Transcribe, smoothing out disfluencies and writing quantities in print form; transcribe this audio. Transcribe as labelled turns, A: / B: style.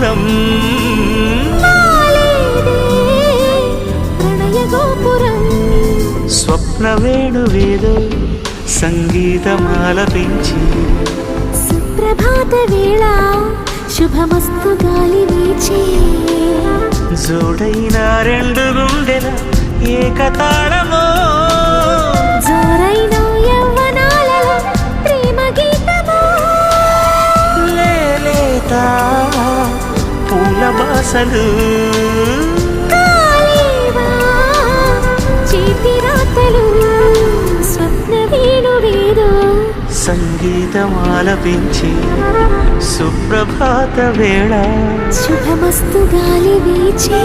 A: మధురం
B: ప్రణయ గోపురం
A: స్వప్న వేణువేదో సంగీతమాలపించి
B: సుప్రభాత వేళ శుభమస్తు గాలి వీచే
A: జోడైన రెండు గుండెల ఏకతాళమో
B: జోరైన యవ్వనాలలో ప్రేమ గీతమో
A: లేలేత పూల బాసలు
B: కాలేవా చేతి రాతలు స్వప్న వేణువేదో
A: సంగీతమాలపించి సుప్రభాత వేళ
B: శుభమస్తు గాలి వీచే